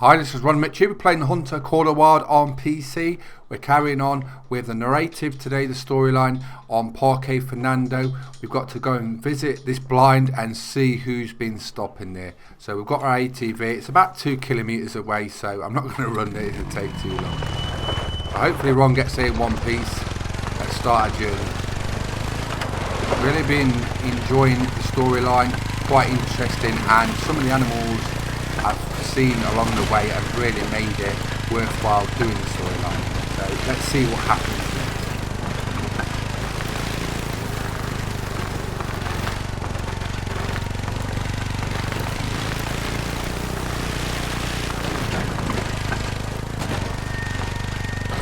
Hi, this is ronMctube. We're playing the Hunter Call of Wild on PC. We're carrying on with the narrative today, the storyline on Parque Fernando. We've got to go and visit this blind and see who's been stopping there. So we've got our ATV. It's about 2 kilometers away, so I'm not going to run there. It'll take too long. But hopefully Ron gets there in one piece. Let's start our journey. Really been enjoying the storyline. Quite interesting, and some of the animals I've seen along the way have really made it worthwhile doing the storyline. So let's see what happens next.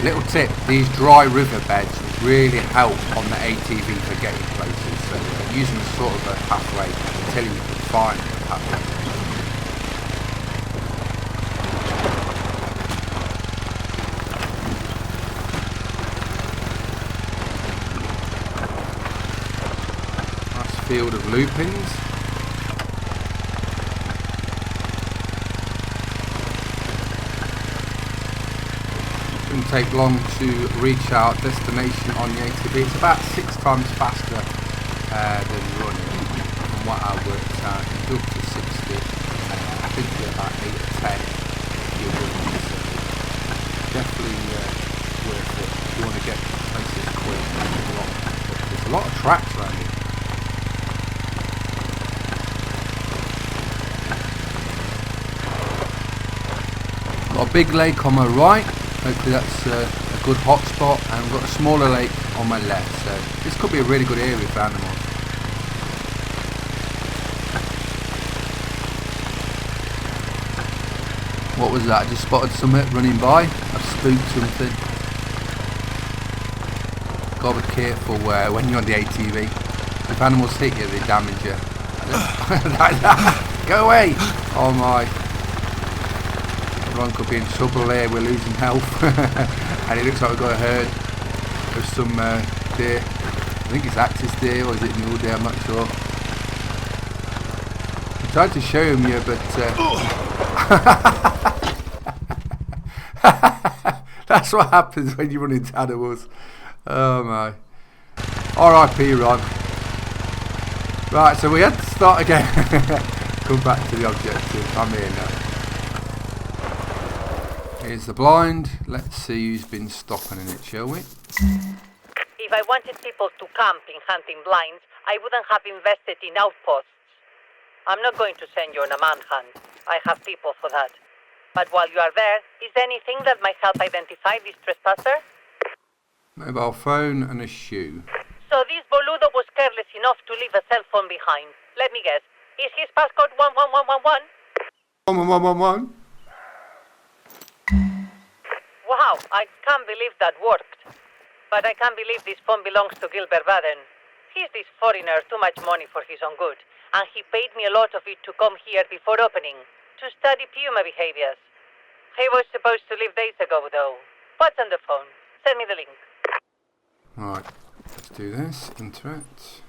Little tip, these dry riverbeds really help on the ATV for getting places. So using sort of a pathway until you can find the pathway. Field of lupins. Shouldn't take long to reach our destination on the ATV. It's about 6 times faster than running. From what I worked out, it's up to 60. I think you're about 8 or 10 if you're running. So definitely worth it if you want to get places quick. There's a lot of tracks around here. Got a big lake on my right, hopefully that's a good hot spot, and we've got a smaller lake on my left, so this could be a really good area for animals. What was that? I just spotted something running by. I've spooked something. Gotta be careful when you're on the ATV. If animals hit you, they damage you. Go away! Oh my. Ron could be in trouble there, we're losing health. And it looks like we've got a herd of some deer. I think it's Axis deer, or is it mule deer, I'm not sure. I tried to show him you, but that's what happens when you run into animals. Oh my. R.I.P. Ron. Right, so we had to start again. Come back to the objective. I'm here now. Here's the blind. Let's see who's been stopping in it, shall we? If I wanted people to camp in hunting blinds, I wouldn't have invested in outposts. I'm not going to send you on a manhunt. I have people for that. But while you are there, is there anything that might help identify this trespasser? Mobile phone and a shoe. So this boludo was careless enough to leave a cell phone behind. Let me guess. Is his passcode 11111? 1111. Wow, I can't believe that worked. But I can't believe this phone belongs to Gilbert Baden. He's this foreigner, too much money for his own good. And he paid me a lot of it to come here before opening, to study puma behaviors. He was supposed to leave days ago, though. What's on the phone? Send me the link. Alright, let's do this. Interact.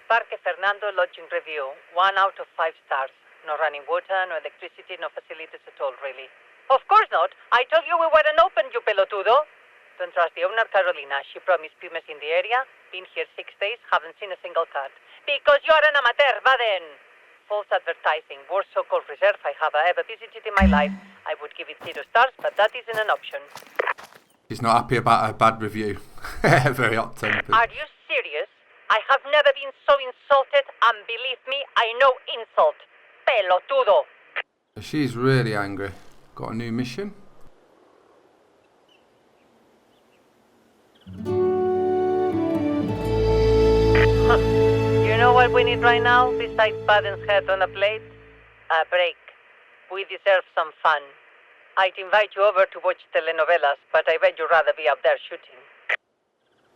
Parque Fernando lodging review. 1 out of 5 stars. No running water, no electricity, no facilities at all, really. Of course not. I told you we weren't open, you pelotudo. Don't trust the owner, Carolina. She promised pumas in the area. Been here 6 days, haven't seen a single cat. Because you're an amateur, Baden. False advertising. Worst so-called reserve I have ever visited in my life. I would give it 0 stars, but that isn't an option. He's not happy about a bad review. Very hot-tempered. Are you serious? I have never been so insulted, and believe me, I know insult. Pelotudo. She's really angry. Got a new mission. You know what we need right now, besides Baden's head on a plate? A break. We deserve some fun. I'd invite you over to watch telenovelas, but I bet you'd rather be up there shooting.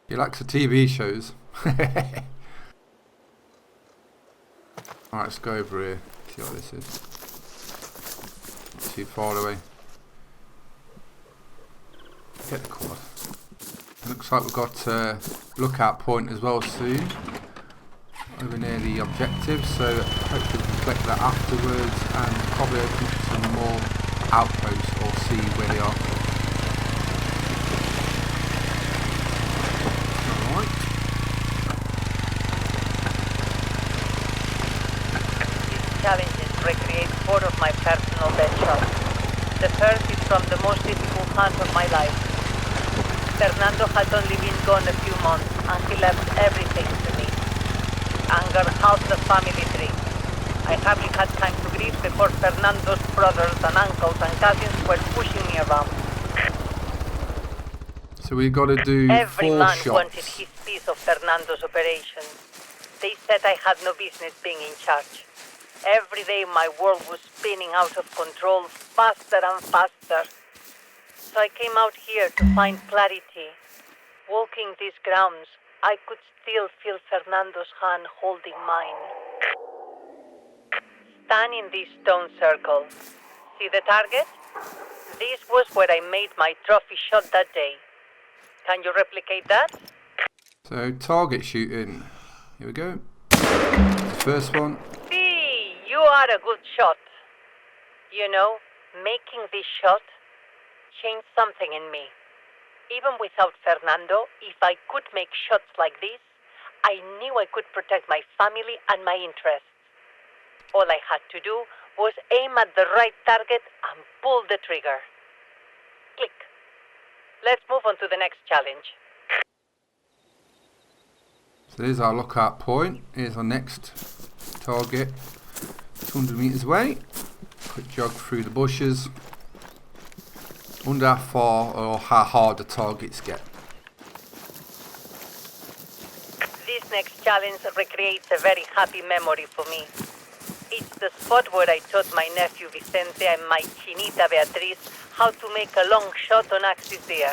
He likes the TV shows. Alright, let's go over here. See what this is. Too far away. Get the quad. Looks like we've got a lookout point as well soon. Over near the objective, so hopefully we can collect that afterwards and probably open some more outposts or see where they are. Alright. These challenges recreate 4 of my personal best shots. The first is from the most difficult hunt of my life. Fernando had only been gone a few months, and he left everything to me. Anger halved the family tree. I hardly had time to grieve before Fernando's brothers and uncles and cousins were pushing me around. So we got to do Every 4 man shots. wanted his piece of Fernando's operation. They said I had no business being in charge. Every day my world was spinning out of control faster and faster. So I came out here to find clarity. Walking these grounds, I could still feel Fernando's hand holding mine. Stand in this stone circle. See the target? This was where I made my trophy shot that day. Can you replicate that? So target shooting. Here we go. The first one. See, you are a good shot. You know, making this shot changed something in me. Even without Fernando, if I could make shots like this, I knew I could protect my family and my interests. All I had to do was aim at the right target and pull the trigger. Click. Let's move on to the next challenge. So there's our lookout point. Here's our next target. 200 meters away. Quick jog through the bushes. Wonder how far or how hard the targets get. This next challenge recreates a very happy memory for me. It's the spot where I taught my nephew Vicente and my chinita Beatriz how to make a long shot on axis deer.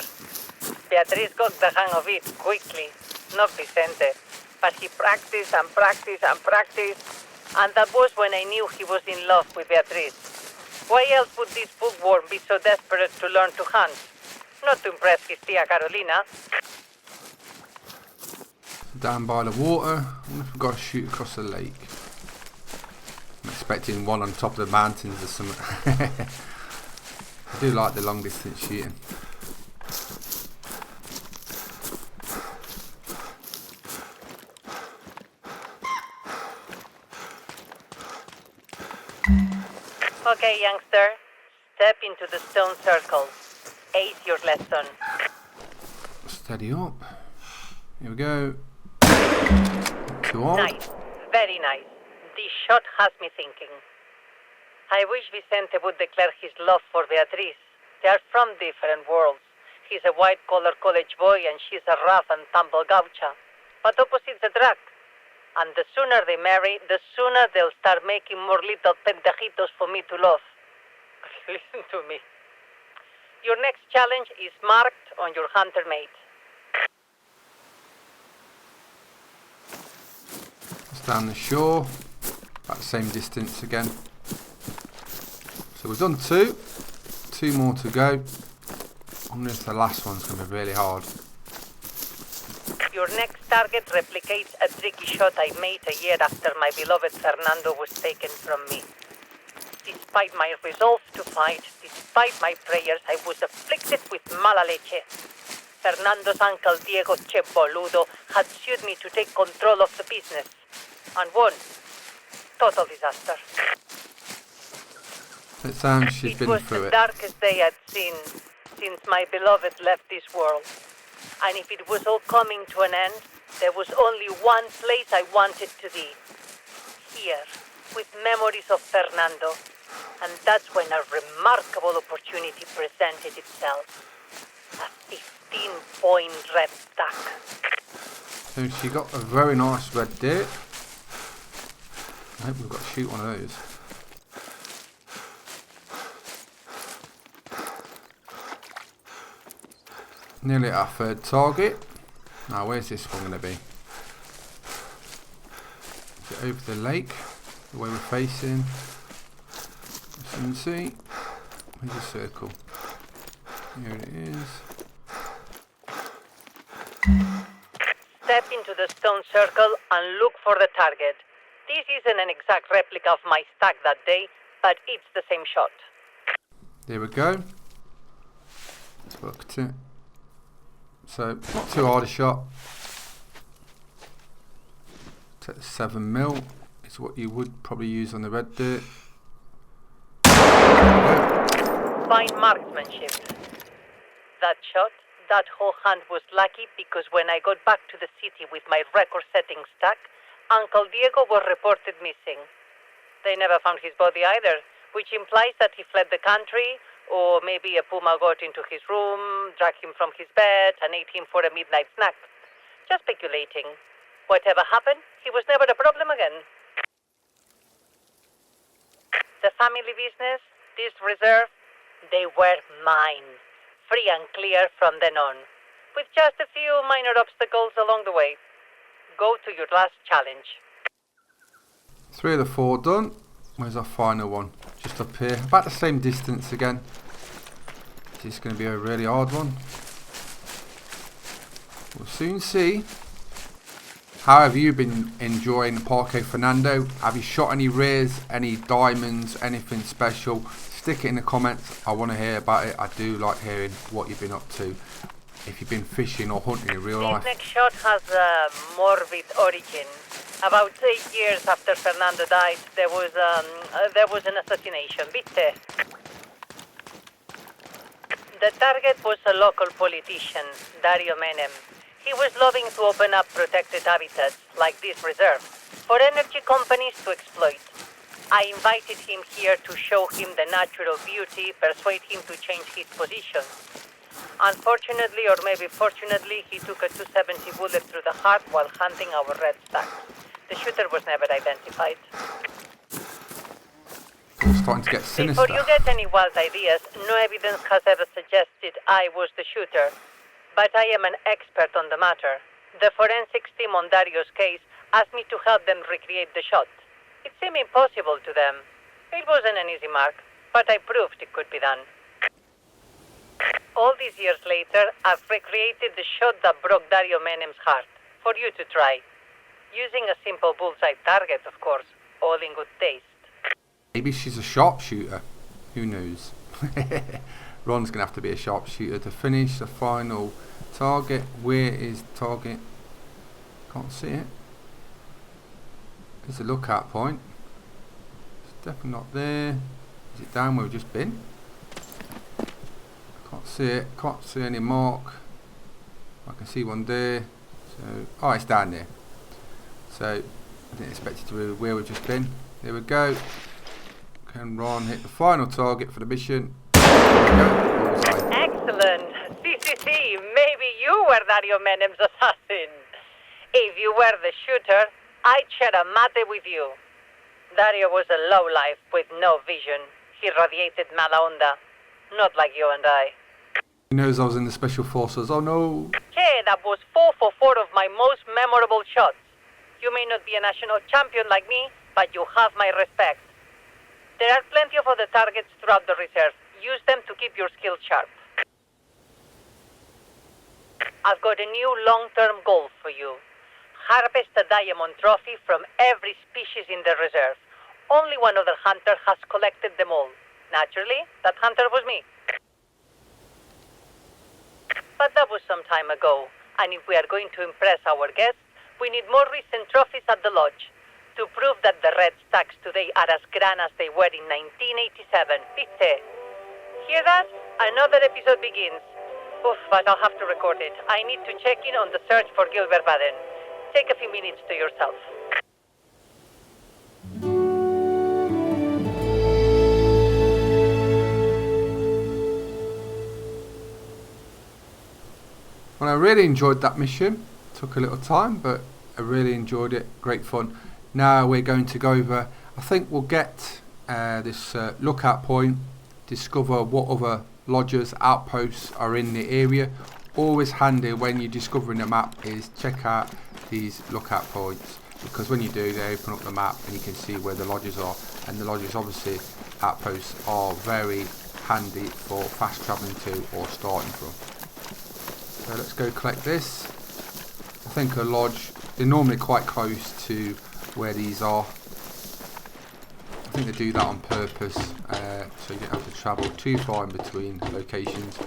Beatriz got the hang of it quickly, not Vicente, but he practiced and practiced and practiced, and that was when I knew he was in love with Beatriz. Why else would this bookworm be so desperate to learn to hunt? Not to impress his tia Carolina. Down by the water. I wonder if we've got to shoot across the lake. I'm expecting one on top of the mountains or something. I do like the long distance shooting. Okay, youngster. Step into the stone circle. Ace your lesson. Steady up. Here we go. Too hard. Nice. Very nice. This shot has me thinking. I wish Vicente would declare his love for Beatriz. They are from different worlds. He's a white-collar college boy and she's a rough and tumble gaucha. But opposites attract. And the sooner they marry, the sooner they'll start making more little pendejitos for me to love. Listen to me. Your next challenge is marked on your hunter mate. It's down the shore. About the same distance again. So we've done 2. 2 more to go. I wonder if the last one's going to be really hard. Your next target replicates a tricky shot I made a year after my beloved Fernando was taken from me. Despite my resolve to fight, despite my prayers, I was afflicted with mala leche. Fernando's uncle Diego Che Boludo had sued me to take control of the business. And won. Total disaster. It sounds she's been It through was the it. darkest day I'd seen since my beloved left this world. And if it was all coming to an end, there was only one place I wanted to be. Here, with memories of Fernando. And that's when a remarkable opportunity presented itself. A 15-point red duck. So she got a very nice red deer. I hope we've got to shoot one of those. Nearly at our 3rd target. Now where's this one going to be? Is it over the lake? The way we're facing? As you can see. Where's the circle? Here it is. Step into the stone circle and look for the target. This isn't an exact replica of my stack that day, but it's the same shot. There we go. Let's look at it. So, not too hard a shot. 7mm is what you would probably use on the red dirt. Fine marksmanship. That shot, that whole hunt was lucky because when I got back to the city with my record-setting stack, Uncle Diego was reported missing. They never found his body either, which implies that he fled the country, or maybe a puma got into his room, dragged him from his bed, and ate him for a midnight snack. Just speculating. Whatever happened, he was never a problem again. The family business, this reserve, they were mine. Free and clear from then on, with just a few minor obstacles along the way. Go to your last challenge. 3 of the 4 done. Where's our final one? Just up here. About the same distance again. This is going to be a really hard one. We'll soon see. How have you been enjoying Parque Fernando? Have you shot any rares, any diamonds, anything special? Stick it in the comments. I want to hear about it. I do like hearing what you've been up to. If you've been fishing or hunting in real life. This next shot has a morbid origin. About 8 years after Fernando died, there was an assassination. Viste? The target was a local politician, Dario Menem. He was lobbying to open up protected habitats, like this reserve, for energy companies to exploit. I invited him here to show him the natural beauty, persuade him to change his position. Unfortunately, or maybe fortunately, he took a 270 bullet through the heart while hunting our red stacks. The shooter was never identified. It's starting to get sinister. Before you get any wild ideas, no evidence has ever suggested I was the shooter. But I am an expert on the matter. The forensics team on Dario's case asked me to help them recreate the shot. It seemed impossible to them. It wasn't an easy mark, but I proved it could be done. All these years later, I've recreated the shot that broke Dario Menem's heart, for you to try. Using a simple bullseye target, of course, all in good taste. Maybe she's a sharpshooter. Who knows? Ron's going to have to be a sharpshooter to finish the final target. Where is the target? Can't see it. There's a lookout point. It's definitely not there. Is it down where we've just been? Can't see it. Can't see any mark. I can see one there. So, oh, it's down there. So I didn't expect it to be where we've just been. There we go. Can Ron hit the final target for the mission? There we go. Bullseye. Excellent. See, maybe you were Dario Menem's assassin. If you were the shooter, I'd share a mate with you. Dario was a lowlife with no vision. He radiated mala onda. Not like you and I. He knows I was in the special forces. Oh no. Hey, that was 4 for 4 of my most memorable shots. You may not be a national champion like me, but you have my respect. There are plenty of other targets throughout the reserve. Use them to keep your skills sharp. I've got a new long-term goal for you. Harvest a diamond trophy from every species in the reserve. Only one other hunter has collected them all. Naturally, that hunter was me. But that was some time ago, and if we are going to impress our guests, we need more recent trophies at the lodge to prove that the red stacks today are as grand as they were in 1987. Viste? Hear that? Another episode begins. Oof, but I'll have to record it. I need to check in on the search for Gilbert Baden. Take a few minutes to yourself. Well, I really enjoyed that mission. Took a little time, but I really enjoyed it. Great fun. Now we're going to go over, I think we'll get this lookout point, discover what other lodges, outposts are in the area. Always handy when you're discovering a map is check out these lookout points, because when you do, they open up the map and you can see where the lodges are, and the lodges, obviously outposts, are very handy for fast travelling to or starting from. So let's go collect this. I think a lodge, they're normally quite close to where these are. I think they do that on purpose, so you don't have to travel too far in between locations.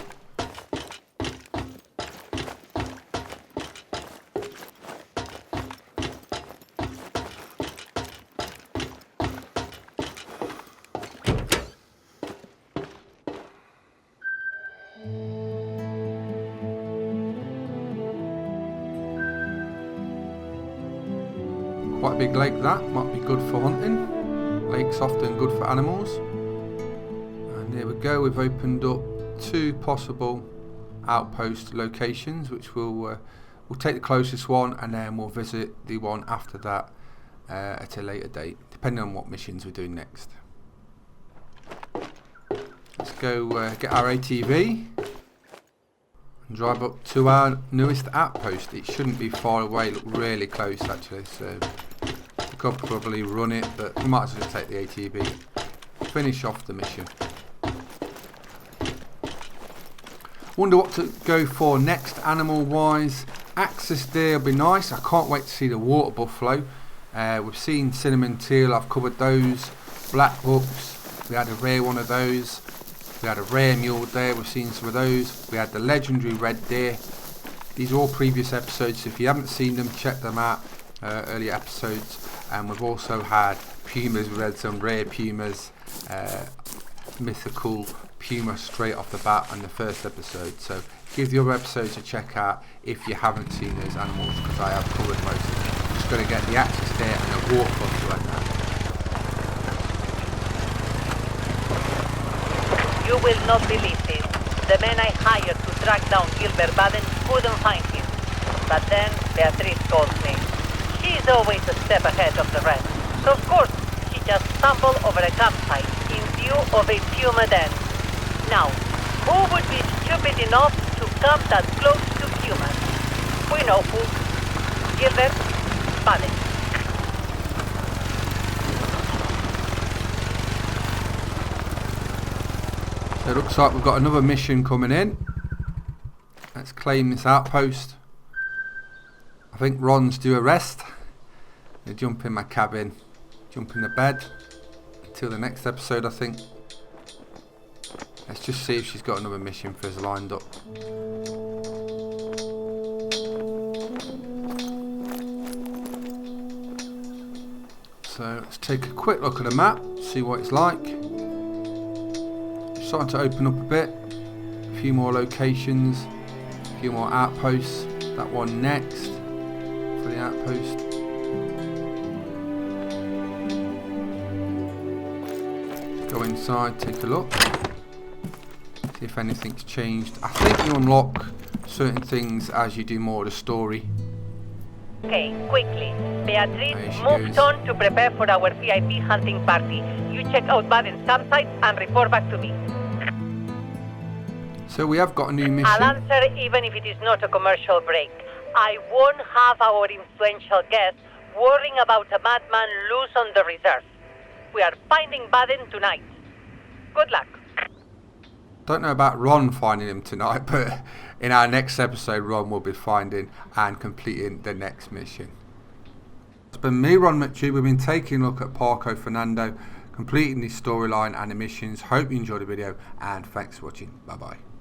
Quite a big lake, that might be good for hunting. Lake's often good for animals. And there we go, we've opened up 2 possible outpost locations, which we'll take the closest one and then we'll visit the one after that at a later date, depending on what missions we're doing next. Let's go get our ATV and drive up to our newest outpost. It shouldn't be far away, look really close actually, so we could probably run it, but we might as well take the ATV, finish off the mission. Wonder what to go for next animal wise. Axis deer will be nice. I can't wait to see the water buffalo. We've seen cinnamon teal, I've covered those. Black bucks, we had a rare one of those. We had a rare mule deer, we've seen some of those. We had the legendary red deer. These are all previous episodes, so if you haven't seen them, check them out, earlier episodes. And we've also had pumas, we've had some rare pumas, mythical puma straight off the bat on the first episode. So give the other episodes a check out if you haven't seen those animals, because I have covered most of them. I'm just going to get the axis deer and the water buffalo right now. You will not believe this. The men I hired to track down Gilbert Baden couldn't find him. But then Beatrice told me. She's always a step ahead of the rest. So of course, she just stumbled over a campsite in view of a puma den. Now, who would be stupid enough to come that close to humans? We know who. Gilbert Baden. So it looks like we've got another mission coming in. Let's claim this outpost. I think Ron's due a rest. I jump in my cabin, jump in the bed until the next episode, I think. Let's just see if she's got another mission for us lined up. So let's take a quick look at the map, see what it's like. It's starting to open up a bit. A few more locations, a few more outposts. That one next for the outpost. Go inside, take a look. See if anything's changed. I think you unlock certain things as you do more of the story. Okay, quickly. Beatrice moved goes. on to prepare for our VIP hunting party. You check out Baden's campsite and report back to me. So we have got a new mission. I'll answer even if it is not a commercial break. I won't have our influential guest worrying about a madman loose on the reserve. We are finding Baden tonight. Good luck. Don't know about Ron finding him tonight, but in our next episode, Ron will be finding and completing the next mission. It's been me, ronMctube. We've been taking a look at Parque Fernando, completing the storyline and the missions. Hope you enjoyed the video, and thanks for watching. Bye bye.